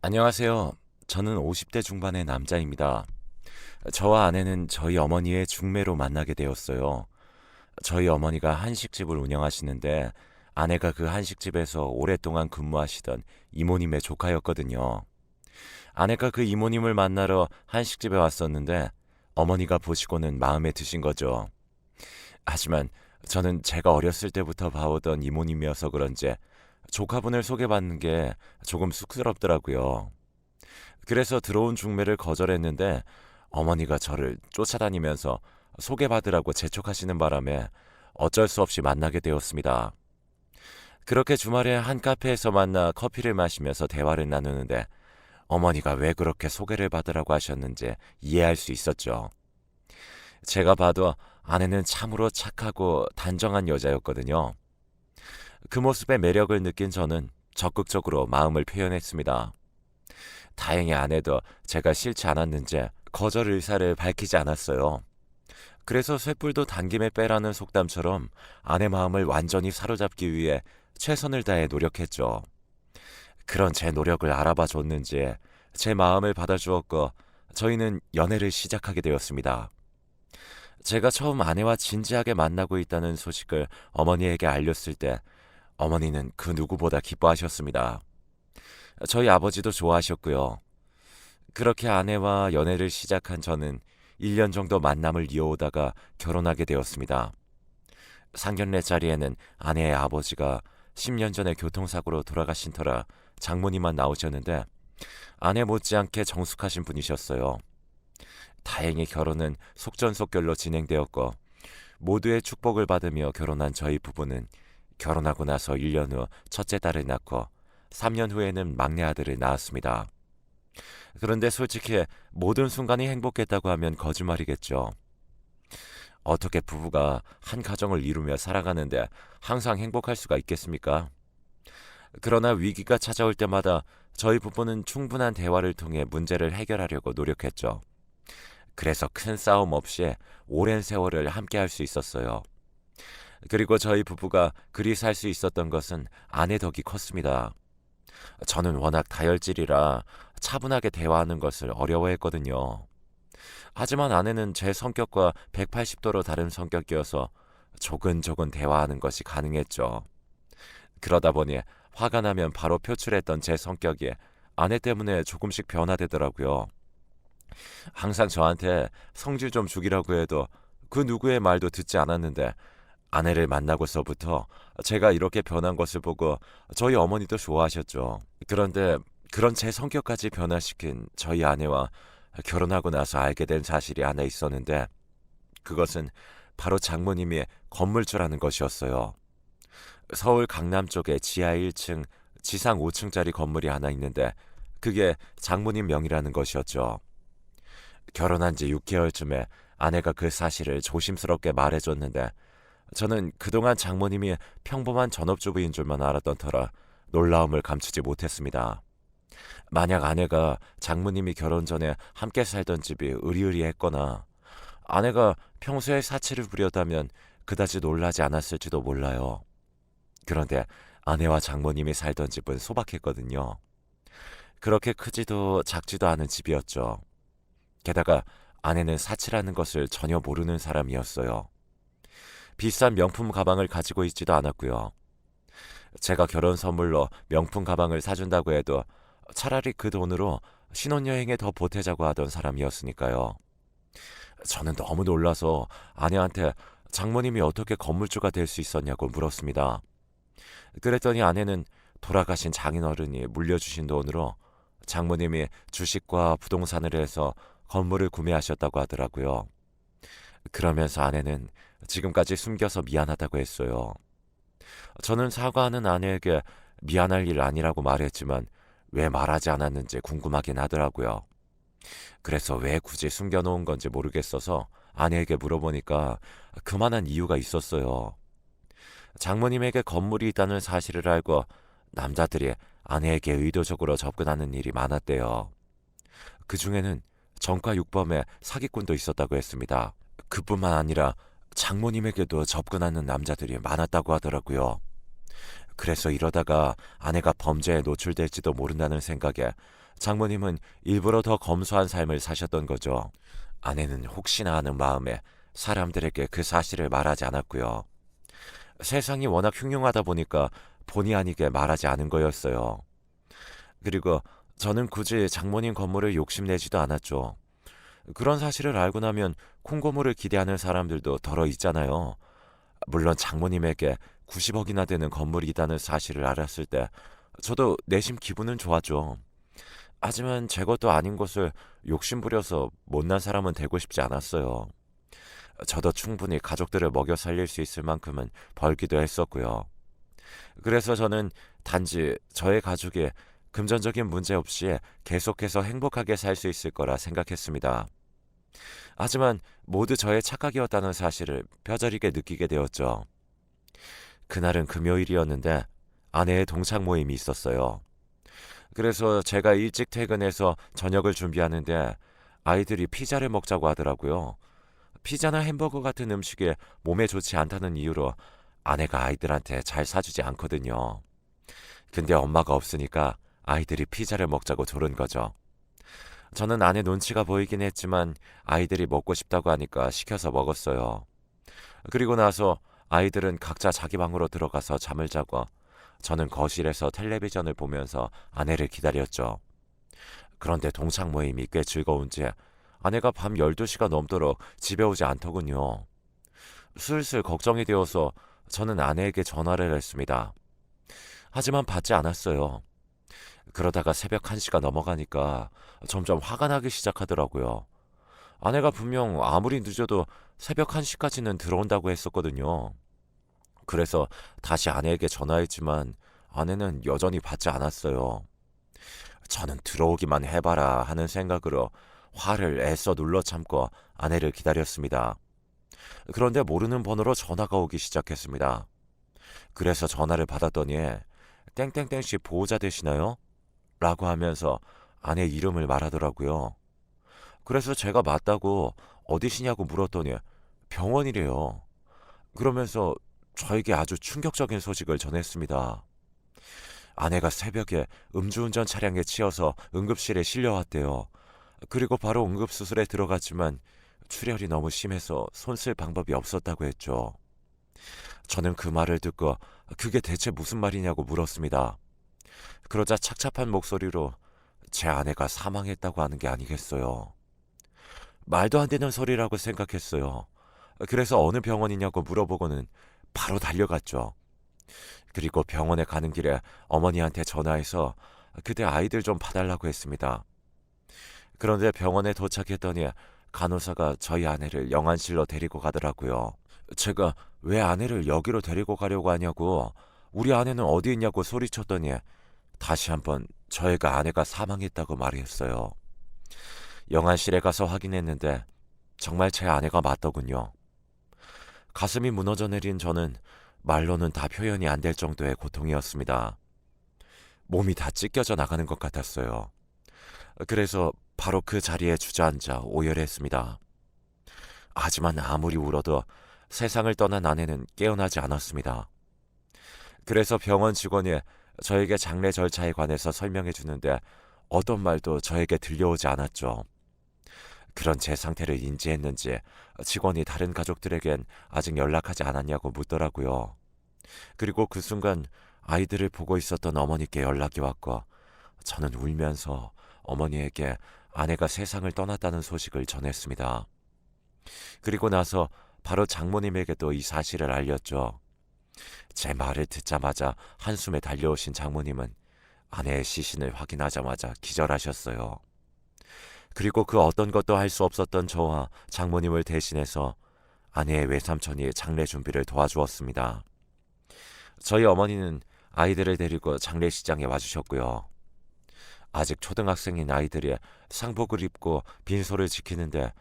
안녕하세요. 저는 50대 중반의 남자입니다. 저와 아내는 저희 어머니의 중매로 만나게 되었어요. 저희 어머니가 한식집을 운영하시는데 아내가 그 한식집에서 오랫동안 근무하시던 이모님의 조카였거든요. 아내가 그 이모님을 만나러 한식집에 왔었는데 어머니가 보시고는 마음에 드신 거죠. 하지만 저는 제가 어렸을 때부터 봐오던 이모님이어서 그런지 조카분을 소개받는 게 조금 쑥스럽더라고요. 그래서 들어온 중매를 거절했는데 어머니가 저를 쫓아다니면서 소개받으라고 재촉하시는 바람에 어쩔 수 없이 만나게 되었습니다. 그렇게 주말에 한 카페에서 만나 커피를 마시면서 대화를 나누는데 어머니가 왜 그렇게 소개를 받으라고 하셨는지 이해할 수 있었죠. 제가 봐도 아내는 참으로 착하고 단정한 여자였거든요. 그 모습의 매력을 느낀 저는 적극적으로 마음을 표현했습니다. 다행히 아내도 제가 싫지 않았는지 거절 의사를 밝히지 않았어요. 그래서 쇳불도 당김에 빼라는 속담처럼 아내 마음을 완전히 사로잡기 위해 최선을 다해 노력했죠. 그런 제 노력을 알아봐 줬는지 제 마음을 받아주었고 저희는 연애를 시작하게 되었습니다. 제가 처음 아내와 진지하게 만나고 있다는 소식을 어머니에게 알렸을 때 어머니는 그 누구보다 기뻐하셨습니다. 저희 아버지도 좋아하셨고요. 그렇게 아내와 연애를 시작한 저는 1년 정도 만남을 이어오다가 결혼하게 되었습니다. 상견례자리에는 아내의 아버지가 10년 전에 교통사고로 돌아가신 터라 장모님만 나오셨는데 아내 못지않게 정숙하신 분이셨어요. 다행히 결혼은 속전속결로 진행되었고 모두의 축복을 받으며 결혼한 저희 부부는 결혼하고 나서 1년 후 첫째 딸을 낳고 3년 후에는 막내 아들을 낳았습니다. 그런데 솔직히 모든 순간이 행복했다고 하면 거짓말이겠죠. 어떻게 부부가 한 가정을 이루며 살아가는데 항상 행복할 수가 있겠습니까? 그러나 위기가 찾아올 때마다 저희 부부는 충분한 대화를 통해 문제를 해결하려고 노력했죠. 그래서 큰 싸움 없이 오랜 세월을 함께 할 수 있었어요. 그리고 저희 부부가 그리 살 수 있었던 것은 아내 덕이 컸습니다. 저는 워낙 다혈질이라 차분하게 대화하는 것을 어려워했거든요. 하지만 아내는 제 성격과 180도로 다른 성격이어서 조근조근 대화하는 것이 가능했죠. 그러다 보니 화가 나면 바로 표출했던 제 성격이 아내 때문에 조금씩 변화되더라고요. 항상 저한테 성질 좀 죽이라고 해도 그 누구의 말도 듣지 않았는데 아내를 만나고서부터 제가 이렇게 변한 것을 보고 저희 어머니도 좋아하셨죠. 그런데 그런 제 성격까지 변화시킨 저희 아내와 결혼하고 나서 알게 된 사실이 하나 있었는데 그것은 바로 장모님이 건물주라는 것이었어요. 서울 강남 쪽에 지하 1층, 지상 5층짜리 건물이 하나 있는데 그게 장모님 명의라는 것이었죠. 결혼한 지 6개월쯤에 아내가 그 사실을 조심스럽게 말해줬는데 저는 그동안 장모님이 평범한 전업주부인 줄만 알았던 터라 놀라움을 감추지 못했습니다. 만약 아내가 장모님이 결혼 전에 함께 살던 집이 으리으리했거나 아내가 평소에 사치를 부렸다면 그다지 놀라지 않았을지도 몰라요. 그런데 아내와 장모님이 살던 집은 소박했거든요. 그렇게 크지도 작지도 않은 집이었죠. 게다가 아내는 사치라는 것을 전혀 모르는 사람이었어요. 비싼 명품 가방을 가지고 있지도 않았고요. 제가 결혼 선물로 명품 가방을 사준다고 해도 차라리 그 돈으로 신혼여행에 더 보태자고 하던 사람이었으니까요. 저는 너무 놀라서 아내한테 장모님이 어떻게 건물주가 될 수 있었냐고 물었습니다. 그랬더니 아내는 돌아가신 장인어른이 물려주신 돈으로 장모님이 주식과 부동산을 해서 건물을 구매하셨다고 하더라고요. 그러면서 아내는 지금까지 숨겨서 미안하다고 했어요. 저는 사과하는 아내에게 미안할 일 아니라고 말했지만 왜 말하지 않았는지 궁금하긴 하더라고요. 그래서 왜 굳이 숨겨놓은 건지 모르겠어서 아내에게 물어보니까 그만한 이유가 있었어요. 장모님에게 건물이 있다는 사실을 알고 남자들이 아내에게 의도적으로 접근하는 일이 많았대요. 그 중에는 전과 육범의 사기꾼도 있었다고 했습니다. 그뿐만 아니라 장모님에게도 접근하는 남자들이 많았다고 하더라고요. 그래서 이러다가 아내가 범죄에 노출될지도 모른다는 생각에 장모님은 일부러 더 검소한 삶을 사셨던 거죠. 아내는 혹시나 하는 마음에 사람들에게 그 사실을 말하지 않았고요. 세상이 워낙 흉흉하다 보니까 본의 아니게 말하지 않은 거였어요. 그리고 저는 굳이 장모님 건물을 욕심내지도 않았죠. 그런 사실을 알고 나면 콩고물을 기대하는 사람들도 덜어 있잖아요. 물론 장모님에게 90억이나 되는 건물이 있다는 사실을 알았을 때 저도 내심 기분은 좋았죠. 하지만 제 것도 아닌 것을 욕심부려서 못난 사람은 되고 싶지 않았어요. 저도 충분히 가족들을 먹여 살릴 수 있을 만큼은 벌기도 했었고요. 그래서 저는 단지 저의 가족이 금전적인 문제 없이 계속해서 행복하게 살 수 있을 거라 생각했습니다. 하지만 모두 저의 착각이었다는 사실을 뼈저리게 느끼게 되었죠. 그날은 금요일이었는데 아내의 동창 모임이 있었어요. 그래서 제가 일찍 퇴근해서 저녁을 준비하는데 아이들이 피자를 먹자고 하더라고요. 피자나 햄버거 같은 음식이 몸에 좋지 않다는 이유로 아내가 아이들한테 잘 사주지 않거든요. 근데 엄마가 없으니까 아이들이 피자를 먹자고 조른 거죠. 저는 아내 눈치가 보이긴 했지만 아이들이 먹고 싶다고 하니까 시켜서 먹었어요. 그리고 나서 아이들은 각자 자기 방으로 들어가서 잠을 자고 저는 거실에서 텔레비전을 보면서 아내를 기다렸죠. 그런데 동창 모임이 꽤 즐거운지 아내가 밤 12시가 넘도록 집에 오지 않더군요. 슬슬 걱정이 되어서 저는 아내에게 전화를 했습니다. 하지만 받지 않았어요. 그러다가 새벽 1시가 넘어가니까 점점 화가 나기 시작하더라고요. 아내가 분명 아무리 늦어도 새벽 1시까지는 들어온다고 했었거든요. 그래서 다시 아내에게 전화했지만 아내는 여전히 받지 않았어요. 저는 들어오기만 해봐라 하는 생각으로 화를 애써 눌러 참고 아내를 기다렸습니다. 그런데 모르는 번호로 전화가 오기 시작했습니다. 그래서 전화를 받았더니 땡땡땡씨 보호자 되시나요? 라고 하면서 아내 이름을 말하더라고요. 그래서 제가 맞다고 어디시냐고 물었더니 병원이래요. 그러면서 저에게 아주 충격적인 소식을 전했습니다. 아내가 새벽에 음주운전 차량에 치여서 응급실에 실려왔대요. 그리고 바로 응급수술에 들어갔지만 출혈이 너무 심해서 손 쓸 방법이 없었다고 했죠. 저는 그 말을 듣고 그게 대체 무슨 말이냐고 물었습니다. 그러자 착잡한 목소리로 제 아내가 사망했다고 하는 게 아니겠어요. 말도 안 되는 소리라고 생각했어요. 그래서 어느 병원이냐고 물어보고는 바로 달려갔죠. 그리고 병원에 가는 길에 어머니한테 전화해서 그때 아이들 좀 봐달라고 했습니다. 그런데 병원에 도착했더니 간호사가 저희 아내를 영안실로 데리고 가더라고요. 제가 왜 아내를 여기로 데리고 가려고 하냐고 우리 아내는 어디 있냐고 소리쳤더니 다시 한번 저희가 아내가 사망했다고 말했어요. 영안실에 가서 확인했는데 정말 제 아내가 맞더군요. 가슴이 무너져 내린 저는 말로는 다 표현이 안 될 정도의 고통이었습니다. 몸이 다 찢겨져 나가는 것 같았어요. 그래서 바로 그 자리에 주저앉아 오열했습니다. 하지만 아무리 울어도 세상을 떠난 아내는 깨어나지 않았습니다. 그래서 병원 직원이 저에게 장례 절차에 관해서 설명해 주는데 어떤 말도 저에게 들려오지 않았죠. 그런 제 상태를 인지했는지 직원이 다른 가족들에겐 아직 연락하지 않았냐고 묻더라고요. 그리고 그 순간 아이들을 보고 있었던 어머니께 연락이 왔고 저는 울면서 어머니에게 아내가 세상을 떠났다는 소식을 전했습니다. 그리고 나서 바로 장모님에게도 이 사실을 알렸죠. 제 말을 듣자마자 한숨에 달려오신 장모님은 아내의 시신을 확인하자마자 기절하셨어요. 그리고 그 어떤 것도 할 수 없었던 저와 장모님을 대신해서 아내의 외삼촌이 장례 준비를 도와주었습니다. 저희 어머니는 아이들을 데리고 장례식장에 와주셨고요. 아직 초등학생인 아이들이 상복을 입고 빈소를 지키는데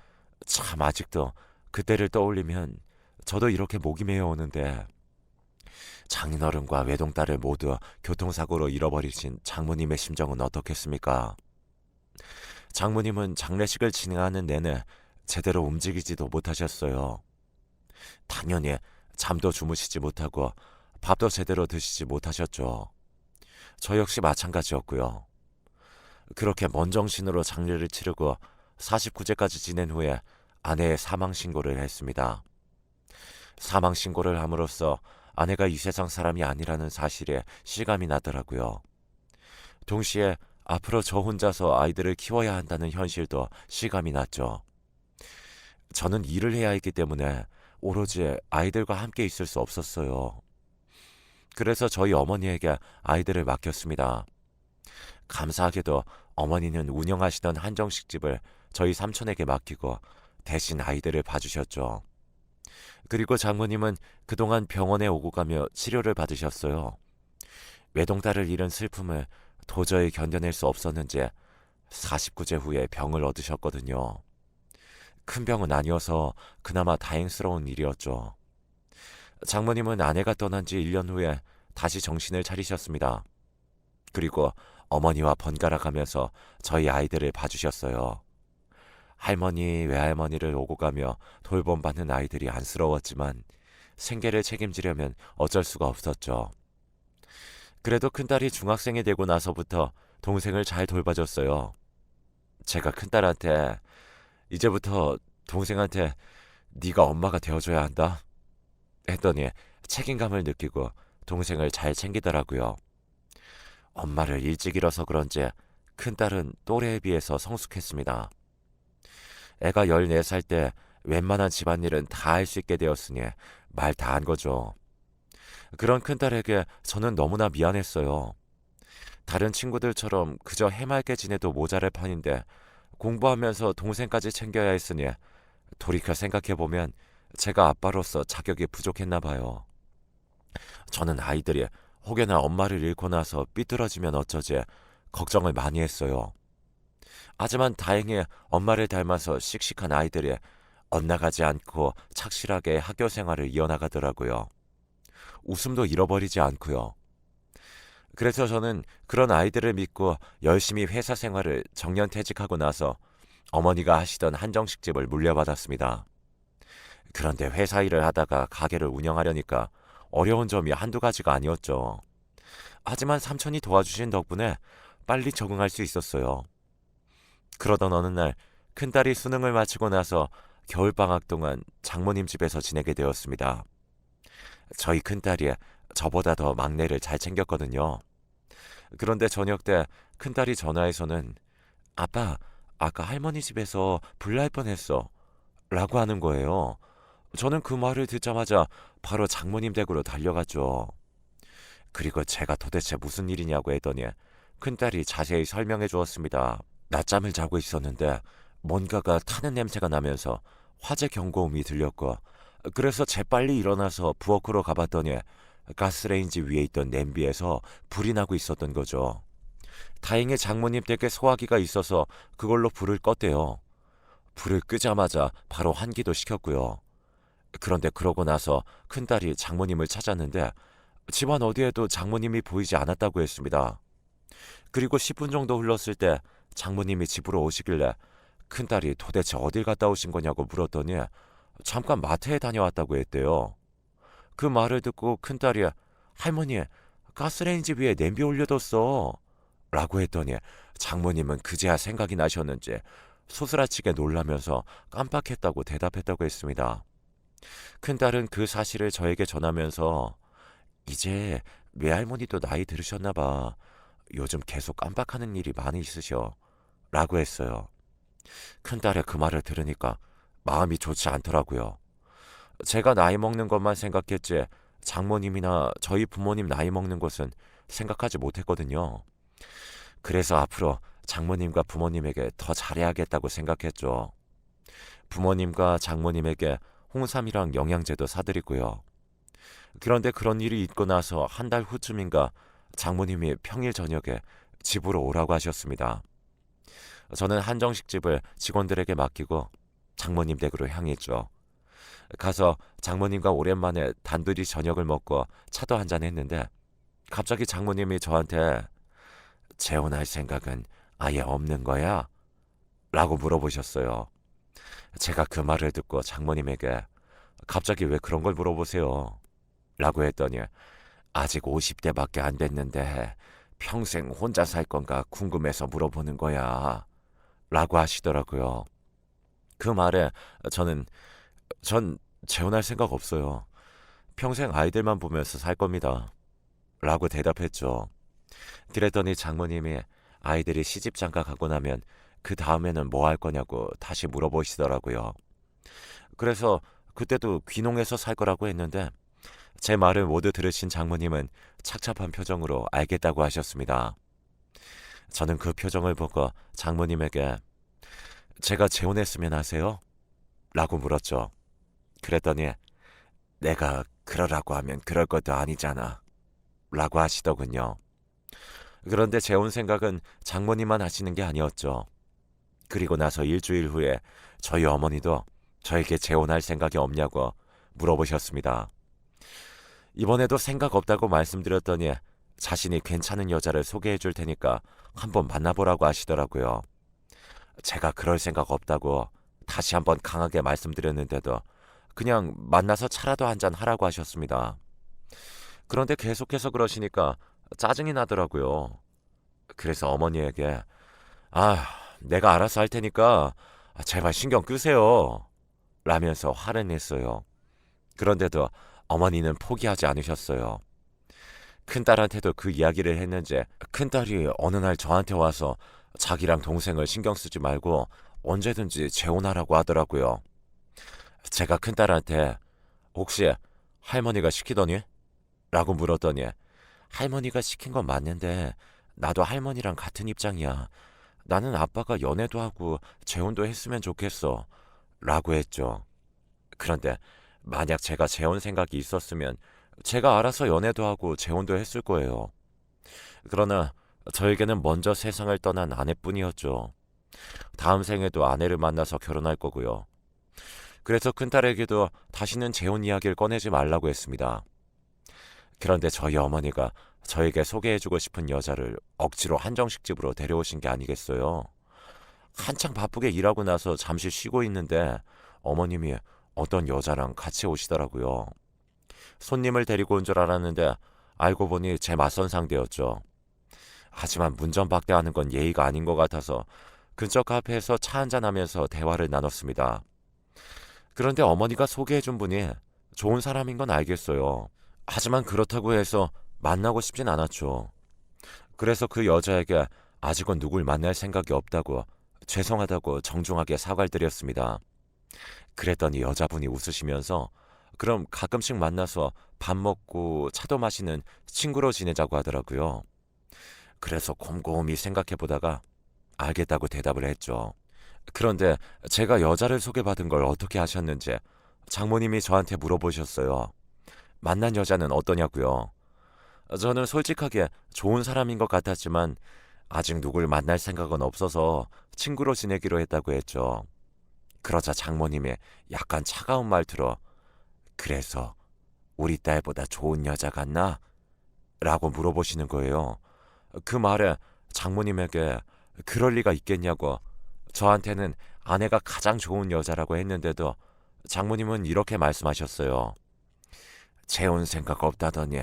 참 아직도 그때를 떠올리면 저도 이렇게 목이 메어오는데 장인어른과 외동딸을 모두 교통사고로 잃어버리신 장모님의 심정은 어떻겠습니까? 장모님은 장례식을 진행하는 내내 제대로 움직이지도 못하셨어요. 당연히 잠도 주무시지 못하고 밥도 제대로 드시지 못하셨죠. 저 역시 마찬가지였고요. 그렇게 먼 정신으로 장례를 치르고 49제까지 지낸 후에 아내의 사망 신고를 했습니다. 사망 신고를 함으로써 아내가 이 세상 사람이 아니라는 사실에 실감이 나더라고요. 동시에 앞으로 저 혼자서 아이들을 키워야 한다는 현실도 실감이 났죠. 저는 일을 해야 했기 때문에 오로지 아이들과 함께 있을 수 없었어요. 그래서 저희 어머니에게 아이들을 맡겼습니다. 감사하게도 어머니는 운영하시던 한정식집을 저희 삼촌에게 맡기고 대신 아이들을 봐주셨죠. 그리고 장모님은 그동안 병원에 오고 가며 치료를 받으셨어요. 외동딸을 잃은 슬픔을 도저히 견뎌낼 수 없었는지 49제 후에 병을 얻으셨거든요. 큰 병은 아니어서 그나마 다행스러운 일이었죠. 장모님은 아내가 떠난 지 1년 후에 다시 정신을 차리셨습니다. 그리고 어머니와 번갈아 가면서 저희 아이들을 봐주셨어요. 할머니, 외할머니를 오고 가며 돌봄받는 아이들이 안쓰러웠지만 생계를 책임지려면 어쩔 수가 없었죠. 그래도 큰딸이 중학생이 되고 나서부터 동생을 잘 돌봐줬어요. 제가 큰딸한테 이제부터 동생한테 네가 엄마가 되어줘야 한다 했더니 책임감을 느끼고 동생을 잘 챙기더라고요. 엄마를 일찍 잃어서 그런지 큰딸은 또래에 비해서 성숙했습니다. 애가 14살 때 웬만한 집안일은 다 할 수 있게 되었으니 말 다 한 거죠. 그런 큰딸에게 저는 너무나 미안했어요. 다른 친구들처럼 그저 해맑게 지내도 모자랄 판인데 공부하면서 동생까지 챙겨야 했으니 돌이켜 생각해보면 제가 아빠로서 자격이 부족했나 봐요. 저는 아이들이 혹여나 엄마를 잃고 나서 삐뚤어지면 어쩌지 걱정을 많이 했어요. 하지만 다행히 엄마를 닮아서 씩씩한 아이들이 엇나가지 않고 착실하게 학교 생활을 이어나가더라고요. 웃음도 잃어버리지 않고요. 그래서 저는 그런 아이들을 믿고 열심히 회사 생활을 정년퇴직하고 나서 어머니가 하시던 한정식집을 물려받았습니다. 그런데 회사 일을 하다가 가게를 운영하려니까 어려운 점이 한두 가지가 아니었죠. 하지만 삼촌이 도와주신 덕분에 빨리 적응할 수 있었어요. 그러던 어느 날 큰딸이 수능을 마치고 나서 겨울방학 동안 장모님 집에서 지내게 되었습니다. 저희 큰딸이 저보다 더 막내를 잘 챙겼거든요. 그런데 저녁 때 큰딸이 전화해서는 아빠, 아까 할머니 집에서 불 날 뻔했어 라고 하는 거예요. 저는 그 말을 듣자마자 바로 장모님 댁으로 달려갔죠. 그리고 제가 도대체 무슨 일이냐고 했더니 큰딸이 자세히 설명해 주었습니다. 낮잠을 자고 있었는데 뭔가가 타는 냄새가 나면서 화재 경고음이 들렸고 그래서 재빨리 일어나서 부엌으로 가봤더니 가스레인지 위에 있던 냄비에서 불이 나고 있었던 거죠. 다행히 장모님 댁에 소화기가 있어서 그걸로 불을 껐대요. 불을 끄자마자 바로 환기도 시켰고요. 그런데 그러고 나서 큰딸이 장모님을 찾았는데 집안 어디에도 장모님이 보이지 않았다고 했습니다. 그리고 10분 정도 흘렀을 때 장모님이 집으로 오시길래 큰딸이 도대체 어딜 갔다 오신 거냐고 물었더니 잠깐 마트에 다녀왔다고 했대요. 그 말을 듣고 큰딸이 할머니 가스레인지 위에 냄비 올려뒀어 라고 했더니 장모님은 그제야 생각이 나셨는지 소스라치게 놀라면서 깜빡했다고 대답했다고 했습니다. 큰딸은 그 사실을 저에게 전하면서 이제 외할머니도 나이 들으셨나 봐. 요즘 계속 깜빡하는 일이 많이 있으셔 라고 했어요. 큰딸의 그 말을 들으니까 마음이 좋지 않더라고요. 제가 나이 먹는 것만 생각했지 장모님이나 저희 부모님 나이 먹는 것은 생각하지 못했거든요. 그래서 앞으로 장모님과 부모님에게 더 잘해야겠다고 생각했죠. 부모님과 장모님에게 홍삼이랑 영양제도 사드리고요. 그런데 그런 일이 있고 나서 한 달 후쯤인가 장모님이 평일 저녁에 집으로 오라고 하셨습니다. 저는 한정식집을 직원들에게 맡기고 장모님 댁으로 향했죠. 가서 장모님과 오랜만에 단둘이 저녁을 먹고 차도 한잔 했는데 갑자기 장모님이 저한테 재혼할 생각은 아예 없는 거야? 라고 물어보셨어요. 제가 그 말을 듣고 장모님에게 갑자기 왜 그런 걸 물어보세요? 라고 했더니 아직 50대밖에 안 됐는데 평생 혼자 살 건가 궁금해서 물어보는 거야. 라고 하시더라고요. 그 말에 저는 전 재혼할 생각 없어요. 평생 아이들만 보면서 살 겁니다. 라고 대답했죠. 그랬더니 장모님이 아이들이 시집 장가 가고 나면 그 다음에는 뭐 할 거냐고 다시 물어보시더라고요. 그래서 그때도 귀농해서 살 거라고 했는데 제 말을 모두 들으신 장모님은 착잡한 표정으로 알겠다고 하셨습니다. 저는 그 표정을 보고 장모님에게 제가 재혼했으면 하세요? 라고 물었죠. 그랬더니 내가 그러라고 하면 그럴 것도 아니잖아. 라고 하시더군요. 그런데 재혼 생각은 장모님만 하시는 게 아니었죠. 그리고 나서 일주일 후에 저희 어머니도 저에게 재혼할 생각이 없냐고 물어보셨습니다. 이번에도 생각 없다고 말씀드렸더니 자신이 괜찮은 여자를 소개해 줄 테니까 한번 만나보라고 하시더라고요. 제가 그럴 생각 없다고 다시 한번 강하게 말씀드렸는데도 그냥 만나서 차라도 한잔 하라고 하셨습니다. 그런데 계속해서 그러시니까 짜증이 나더라고요. 그래서 어머니에게 내가 알아서 할 테니까 제발 신경 끄세요. 라면서 화를 냈어요. 그런데도 어머니는 포기하지 않으셨어요. 큰딸한테도 그 이야기를 했는지 큰딸이 어느 날 저한테 와서 자기랑 동생을 신경 쓰지 말고 언제든지 재혼하라고 하더라고요. 제가 큰딸한테 혹시 할머니가 시키더니? 라고 물었더니 할머니가 시킨 건 맞는데 나도 할머니랑 같은 입장이야. 나는 아빠가 연애도 하고 재혼도 했으면 좋겠어. 라고 했죠. 그런데 만약 제가 재혼 생각이 있었으면 제가 알아서 연애도 하고 재혼도 했을 거예요. 그러나 저에게는 먼저 세상을 떠난 아내뿐이었죠. 다음 생에도 아내를 만나서 결혼할 거고요. 그래서 큰딸에게도 다시는 재혼 이야기를 꺼내지 말라고 했습니다. 그런데 저희 어머니가 저에게 소개해주고 싶은 여자를 억지로 한정식 집으로 데려오신 게 아니겠어요. 한창 바쁘게 일하고 나서 잠시 쉬고 있는데 어머님이 어떤 여자랑 같이 오시더라고요. 손님을 데리고 온 줄 알았는데 알고 보니 제 맞선 상대였죠. 하지만 문전박대하는 건 예의가 아닌 것 같아서 근처 카페에서 차 한잔하면서 대화를 나눴습니다. 그런데 어머니가 소개해준 분이 좋은 사람인 건 알겠어요. 하지만 그렇다고 해서 만나고 싶진 않았죠. 그래서 그 여자에게 아직은 누굴 만날 생각이 없다고 죄송하다고 정중하게 사과를 드렸습니다. 그랬더니 여자분이 웃으시면서 그럼 가끔씩 만나서 밥 먹고 차도 마시는 친구로 지내자고 하더라고요. 그래서 곰곰이 생각해보다가 알겠다고 대답을 했죠. 그런데 제가 여자를 소개받은 걸 어떻게 아셨는지 장모님이 저한테 물어보셨어요. 만난 여자는 어떠냐고요. 저는 솔직하게 좋은 사람인 것 같았지만 아직 누굴 만날 생각은 없어서 친구로 지내기로 했다고 했죠. 그러자 장모님이 약간 차가운 말투로 그래서 우리 딸보다 좋은 여자 같나? 라고 물어보시는 거예요. 그 말에 장모님에게 그럴 리가 있겠냐고 저한테는 아내가 가장 좋은 여자라고 했는데도 장모님은 이렇게 말씀하셨어요. 재혼 생각 없다더니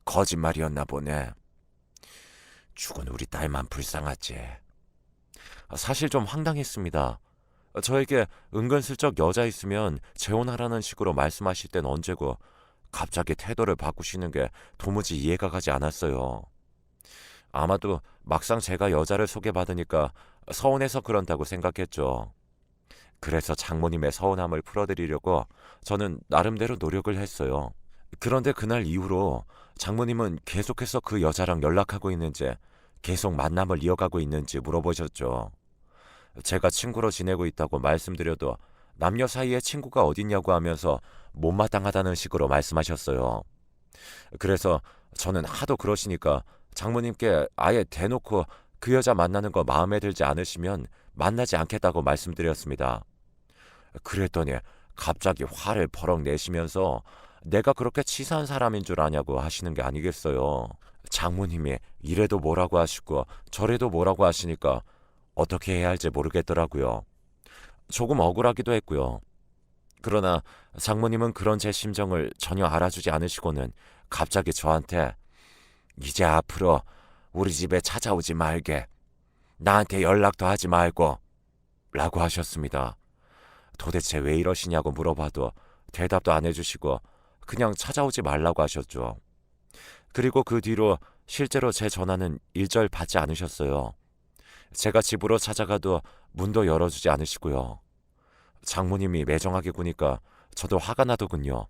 거짓말이었나 보네. 죽은 우리 딸만 불쌍하지. 사실 좀 황당했습니다. 저에게 은근슬쩍 여자 있으면 재혼하라는 식으로 말씀하실 땐 언제고 갑자기 태도를 바꾸시는 게 도무지 이해가 가지 않았어요. 아마도 막상 제가 여자를 소개받으니까 서운해서 그런다고 생각했죠. 그래서 장모님의 서운함을 풀어드리려고 저는 나름대로 노력을 했어요. 그런데 그날 이후로 장모님은 계속해서 그 여자랑 연락하고 있는지 계속 만남을 이어가고 있는지 물어보셨죠. 제가 친구로 지내고 있다고 말씀드려도 남녀 사이에 친구가 어딨냐고 하면서 못마땅하다는 식으로 말씀하셨어요. 그래서 저는 하도 그러시니까 장모님께 아예 대놓고 그 여자 만나는 거 마음에 들지 않으시면 만나지 않겠다고 말씀드렸습니다. 그랬더니 갑자기 화를 버럭 내시면서 내가 그렇게 치사한 사람인 줄 아냐고 하시는 게 아니겠어요. 장모님이 이래도 뭐라고 하시고 저래도 뭐라고 하시니까 어떻게 해야 할지 모르겠더라고요. 조금 억울하기도 했고요. 그러나 장모님은 그런 제 심정을 전혀 알아주지 않으시고는 갑자기 저한테 이제 앞으로 우리 집에 찾아오지 말게. 나한테 연락도 하지 말고. 라고 하셨습니다. 도대체 왜 이러시냐고 물어봐도 대답도 안 해주시고 그냥 찾아오지 말라고 하셨죠. 그리고 그 뒤로 실제로 제 전화는 일절 받지 않으셨어요. 제가 집으로 찾아가도 문도 열어주지 않으시고요. 장모님이 매정하게 구니까 저도 화가 나더군요.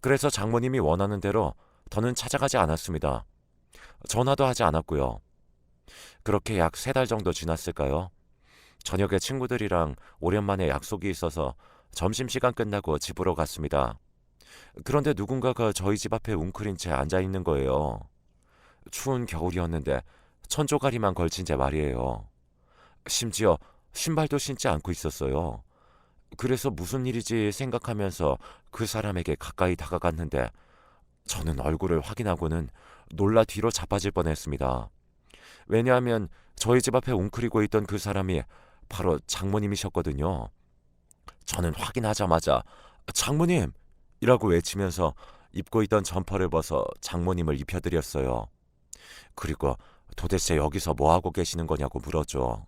그래서 장모님이 원하는 대로 더는 찾아가지 않았습니다. 전화도 하지 않았고요. 그렇게 약 3달 정도 지났을까요? 저녁에 친구들이랑 오랜만에 약속이 있어서 점심시간 끝나고 집으로 갔습니다. 그런데 누군가가 저희 집 앞에 웅크린 채 앉아있는 거예요. 추운 겨울이었는데 천조가리만 걸친 채 말이에요. 심지어 신발도 신지 않고 있었어요. 그래서 무슨 일이지 생각하면서 그 사람에게 가까이 다가갔는데 저는 얼굴을 확인하고는 놀라 뒤로 자빠질 뻔했습니다. 왜냐하면 저희 집 앞에 웅크리고 있던 그 사람이 바로 장모님이셨거든요. 저는 확인하자마자 장모님! 이라고 외치면서 입고 있던 점퍼를 벗어 장모님을 입혀드렸어요. 그리고 도대체 여기서 뭐하고 계시는 거냐고 물었죠.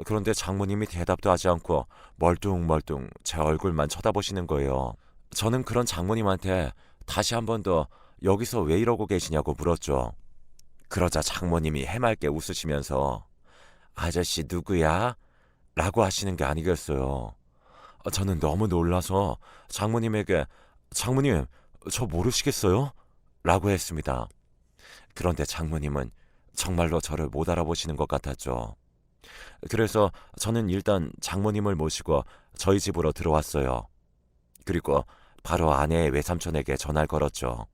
그런데 장모님이 대답도 하지 않고 멀뚱멀뚱 제 얼굴만 쳐다보시는 거예요. 저는 그런 장모님한테 다시 한 번 더 여기서 왜 이러고 계시냐고 물었죠. 그러자 장모님이 해맑게 웃으시면서 아저씨 누구야? 라고 하시는 게 아니겠어요. 저는 너무 놀라서 장모님에게 장모님, 저 모르시겠어요? 라고 했습니다. 그런데 장모님은 정말로 저를 못 알아보시는 것 같았죠. 그래서 저는 일단 장모님을 모시고 저희 집으로 들어왔어요. 그리고 바로 아내의 외삼촌에게 전화를 걸었죠.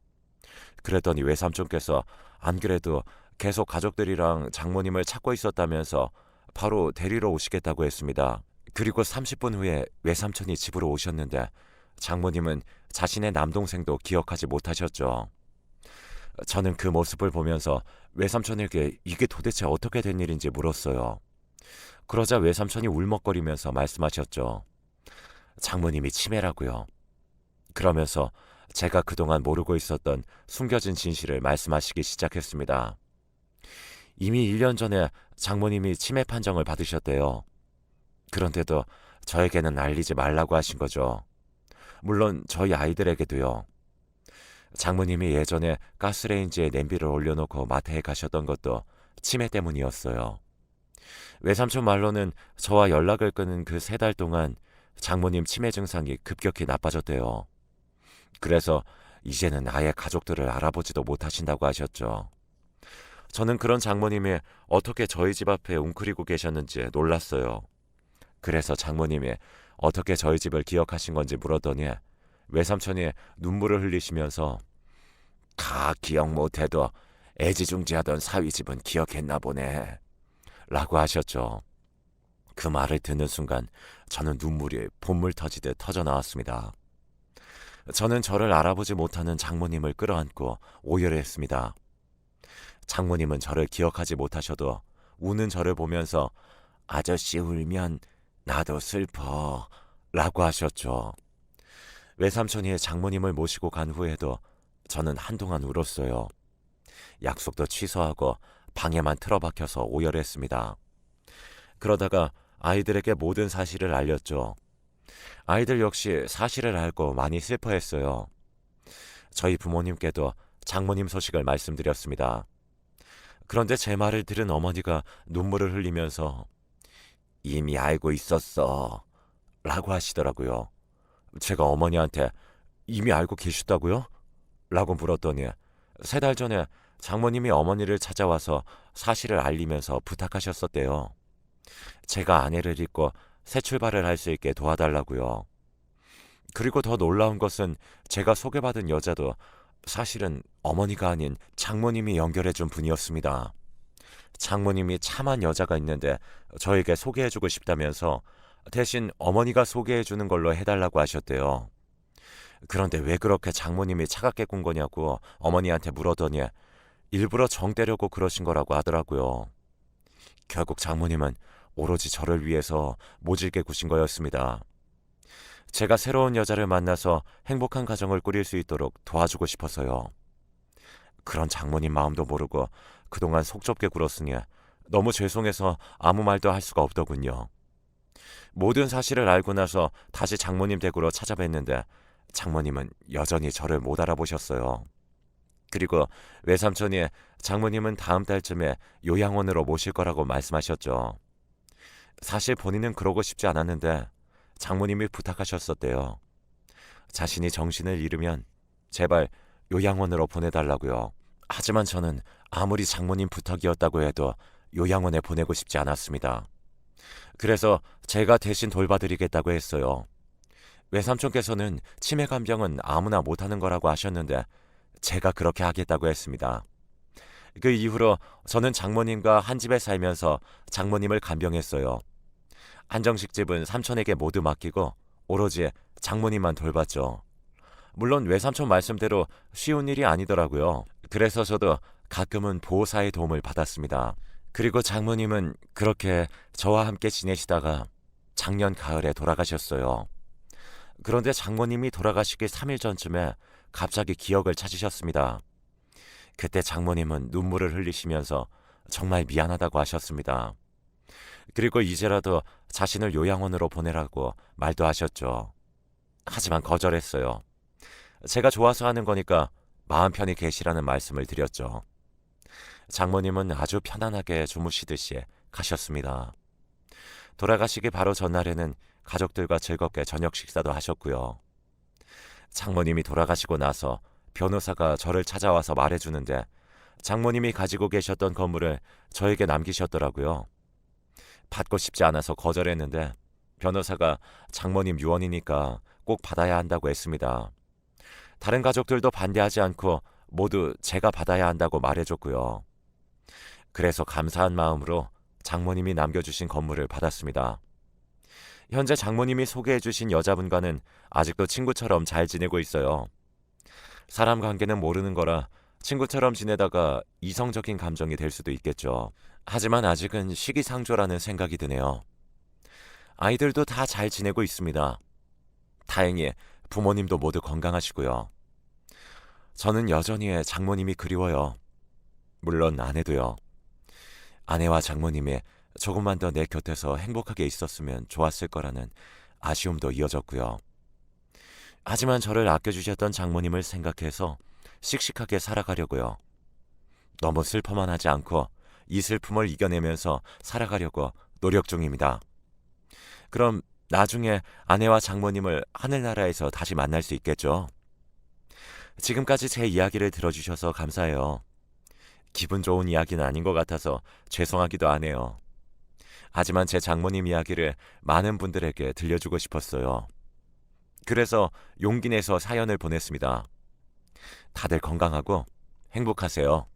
그랬더니 외삼촌께서 안 그래도 계속 가족들이랑 장모님을 찾고 있었다면서 바로 데리러 오시겠다고 했습니다. 그리고 30분 후에 외삼촌이 집으로 오셨는데 장모님은 자신의 남동생도 기억하지 못하셨죠. 저는 그 모습을 보면서 외삼촌에게 이게 도대체 어떻게 된 일인지 물었어요. 그러자 외삼촌이 울먹거리면서 말씀하셨죠. 장모님이 치매라고요. 그러면서 제가 그동안 모르고 있었던 숨겨진 진실을 말씀하시기 시작했습니다. 이미 1년 전에 장모님이 치매 판정을 받으셨대요. 그런데도 저에게는 알리지 말라고 하신 거죠. 물론 저희 아이들에게도요. 장모님이 예전에 가스레인지에 냄비를 올려놓고 마트에 가셨던 것도 치매 때문이었어요. 외삼촌 말로는 저와 연락을 끊은 그 3달 동안 장모님 치매 증상이 급격히 나빠졌대요. 그래서 이제는 아예 가족들을 알아보지도 못하신다고 하셨죠. 저는 그런 장모님이 어떻게 저희 집 앞에 웅크리고 계셨는지 놀랐어요. 그래서 장모님이 어떻게 저희 집을 기억하신 건지 물었더니 외삼촌이 눈물을 흘리시면서 다 기억 못해도 애지중지하던 사위집은 기억했나 보네 라고 하셨죠. 그 말을 듣는 순간 저는 눈물이 봇물 터지듯 터져나왔습니다. 저는 저를 알아보지 못하는 장모님을 끌어안고 오열했습니다. 장모님은 저를 기억하지 못하셔도 우는 저를 보면서 아저씨 울면 나도 슬퍼 라고 하셨죠. 외삼촌이 장모님을 모시고 간 후에도 저는 한동안 울었어요. 약속도 취소하고 방에만 틀어박혀서 오열했습니다. 그러다가 아이들에게 모든 사실을 알렸죠. 아이들 역시 사실을 알고 많이 슬퍼했어요. 저희 부모님께도 장모님 소식을 말씀드렸습니다. 그런데 제 말을 들은 어머니가 눈물을 흘리면서 이미 알고 있었어 라고 하시더라고요. 제가 어머니한테 이미 알고 계셨다고요? 라고 물었더니 3달 전에 장모님이 어머니를 찾아와서 사실을 알리면서 부탁하셨었대요. 제가 아내를 잊고 새 출발을 할 수 있게 도와달라고요. 그리고 더 놀라운 것은 제가 소개받은 여자도 사실은 어머니가 아닌 장모님이 연결해준 분이었습니다. 장모님이 참한 여자가 있는데 저에게 소개해주고 싶다면서 대신 어머니가 소개해주는 걸로 해달라고 하셨대요. 그런데 왜 그렇게 장모님이 차갑게 군 거냐고 어머니한테 물었더니 일부러 정 떼려고 그러신 거라고 하더라고요. 결국 장모님은 오로지 저를 위해서 모질게 구신 거였습니다. 제가 새로운 여자를 만나서 행복한 가정을 꾸릴 수 있도록 도와주고 싶어서요. 그런 장모님 마음도 모르고 그동안 속 좁게 굴었으니 너무 죄송해서 아무 말도 할 수가 없더군요. 모든 사실을 알고 나서 다시 장모님 댁으로 찾아뵀는데 장모님은 여전히 저를 못 알아보셨어요. 그리고 외삼촌이 장모님은 다음 달쯤에 요양원으로 모실 거라고 말씀하셨죠. 사실 본인은 그러고 싶지 않았는데 장모님이 부탁하셨었대요. 자신이 정신을 잃으면 제발 요양원으로 보내달라고요. 하지만 저는 아무리 장모님 부탁이었다고 해도 요양원에 보내고 싶지 않았습니다. 그래서 제가 대신 돌봐드리겠다고 했어요. 외삼촌께서는 치매 간병은 아무나 못하는 거라고 하셨는데 제가 그렇게 하겠다고 했습니다. 그 이후로 저는 장모님과 한 집에 살면서 장모님을 간병했어요. 한정식 집은 삼촌에게 모두 맡기고 오로지 장모님만 돌봤죠. 물론 외삼촌 말씀대로 쉬운 일이 아니더라고요. 그래서 저도 가끔은 보호사의 도움을 받았습니다. 그리고 장모님은 그렇게 저와 함께 지내시다가 작년 가을에 돌아가셨어요. 그런데 장모님이 돌아가시기 3일 전쯤에 갑자기 기억을 찾으셨습니다. 그때 장모님은 눈물을 흘리시면서 정말 미안하다고 하셨습니다. 그리고 이제라도 자신을 요양원으로 보내라고 말도 하셨죠. 하지만 거절했어요. 제가 좋아서 하는 거니까 마음 편히 계시라는 말씀을 드렸죠. 장모님은 아주 편안하게 주무시듯이 가셨습니다. 돌아가시기 바로 전날에는 가족들과 즐겁게 저녁 식사도 하셨고요. 장모님이 돌아가시고 나서 변호사가 저를 찾아와서 말해주는데 장모님이 가지고 계셨던 건물을 저에게 남기셨더라고요. 받고 싶지 않아서 거절했는데 변호사가 장모님 유언이니까 꼭 받아야 한다고 했습니다. 다른 가족들도 반대하지 않고 모두 제가 받아야 한다고 말해줬고요. 그래서 감사한 마음으로 장모님이 남겨주신 건물을 받았습니다. 현재 장모님이 소개해주신 여자분과는 아직도 친구처럼 잘 지내고 있어요. 사람 관계는 모르는 거라 친구처럼 지내다가 이성적인 감정이 될 수도 있겠죠. 하지만 아직은 시기상조라는 생각이 드네요. 아이들도 다 잘 지내고 있습니다. 다행히 부모님도 모두 건강하시고요. 저는 여전히 장모님이 그리워요. 물론 아내도요. 아내와 장모님이 조금만 더 내 곁에서 행복하게 있었으면 좋았을 거라는 아쉬움도 이어졌고요. 하지만 저를 아껴주셨던 장모님을 생각해서 씩씩하게 살아가려고요. 너무 슬퍼만 하지 않고 이 슬픔을 이겨내면서 살아가려고 노력 중입니다. 그럼 나중에 아내와 장모님을 하늘나라에서 다시 만날 수 있겠죠? 지금까지 제 이야기를 들어주셔서 감사해요. 기분 좋은 이야기는 아닌 것 같아서 죄송하기도 하네요. 하지만 제 장모님 이야기를 많은 분들에게 들려주고 싶었어요. 그래서 용기 내서 사연을 보냈습니다. 다들 건강하고 행복하세요.